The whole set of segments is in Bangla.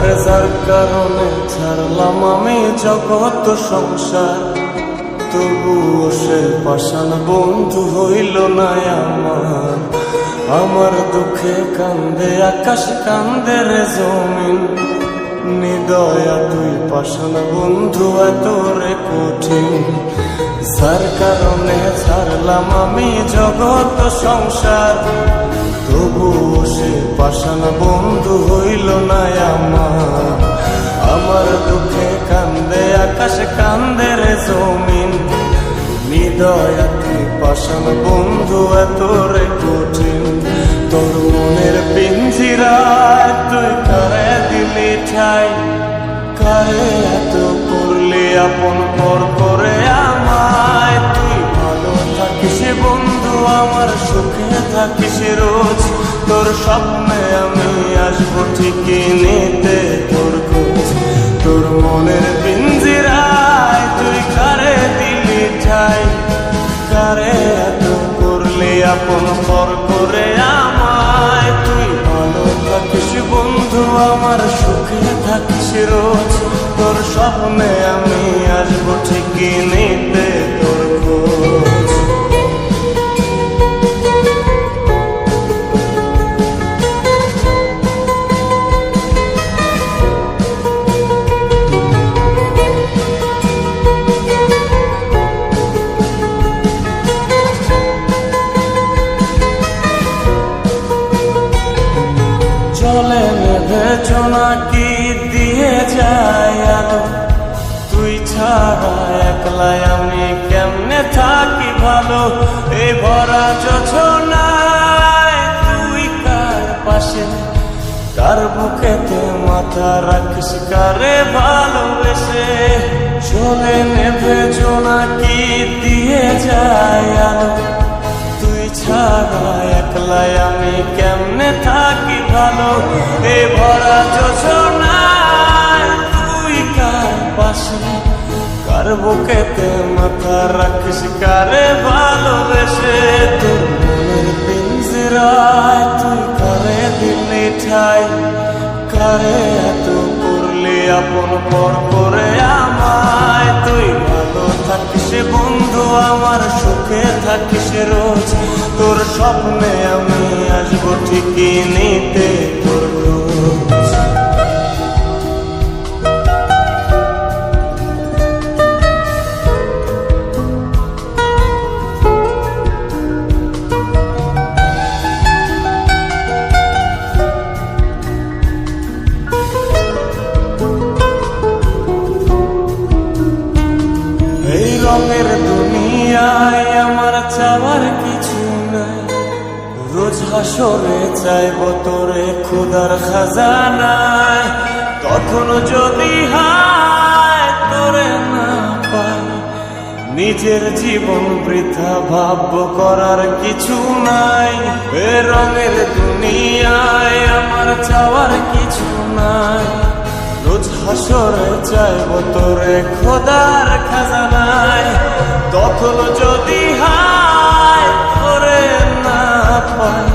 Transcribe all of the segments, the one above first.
আরে যার কারণে ছাড়লাম আমি জগৎ সংসার, তবুও সে পাষাণ বন্ধু হইল না আমার। আমার দুঃখে কান্দে আকাশ, কান্দে রে জমিন, নিদয়া তুই পাষাণ বন্ধু এত রে কঠিন। যার কারণে ছাড়লাম আমি জগৎ সংসার, তবুও সে পাষাণ বন্ধু হইল না আমার। আমার দুঃখে কান্দে আকাশ, কান্দে রে জমিন, নিদয়া তুই পাষাণ বন্ধু এত রে কঠিন। তোর মনের পিঞ্জিরায় তুই কারে দিলি ঠাই, কারে এত করলি আপন পর করে আমায়। তুই ভালো থাকিস বন্ধু আমার, সুখে থাকিস রোজ, তোর স্বপ্নে আমি আসবো ঠিকই নিতে তোর খোঁজ। তোর মনের পিঞ্জিরায় তুই কারে দিলি ঠাই, কারে এত করলি আপন পর করে আমায়। তুই ভালো থাকিস বন্ধু আমার, সুখে থাকিস রোজ, তোর স্বপ্নে আমি আসবো ঠিকই নিতে তোর খোঁজ। চলে নেভে জোনাকি দিয়ে যায় আলো, তুই ছাড়া একলাই আমি কেমনে থাকি ভালো। এই ভরা যোছনায় তুই কার পাশে, কার বুকেতে মাথা রাখিস, কারে ভালোবেসে। চলে নেভে জোনাকি দিয়ে যায় আলো, তুই ছাড়া একলাই আমি কেমনে থাকি ভালো। এ ভরা যোছনায় তুই কার পাশে, কার বুকেতে মাথা রাখিস, কারে ভালোবেসে। তোর মনের পিঞ্জিরায় তুই কারে দিলি ঠাই, কারে এত করলি আপন পর করে আমায়। তুই ভালো থাকিস বন্ধু আমার, সুখে থাকিস রোজ, তোর স্বপ্নে আমি আসবো ঠিকই নিতে তোর খোঁজ। এই রঙের দুনিয়ায় আমার চাওয়ার কিছু নাই, রোজ হাসরে চাইব তোরে খোদার খাজানায়। তখন যদি হায় তোরে না পাই, নিজের জীবন বৃথা ভাবব করার কিছু নাই। এ রঙের দুনিয়ায় আমার চাওয়ার কিছু নাই, রোজ হাসরে চাইব তোরে খোদার খাজানায়। তখন যদি হায় তোরে না পাই,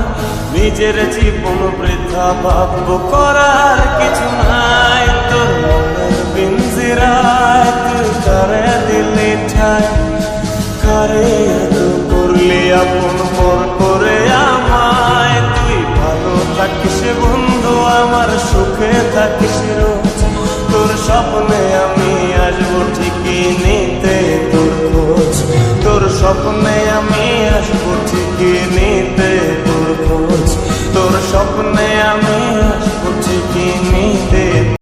নিজের জীবন বৃথা ভাবব করার কিছু নাই। তোর মনের পিঞ্জিরায় তুই কারে দিলি ঠাই, কারে এত করলি আপন পর করে আমায়। তুই ভালো থাকিস বন্ধু আমার, সুখে থাকিস রোজ, তোর স্বপ্নে আমি আসবো ঠিকই নিতে তোর খোঁজ। তোর স্বপ্নে আমি আসবো ঠিকই নিতে তোর খোঁজ, তোর স্বপ্নে আমি আসবো ঠিকই নিতে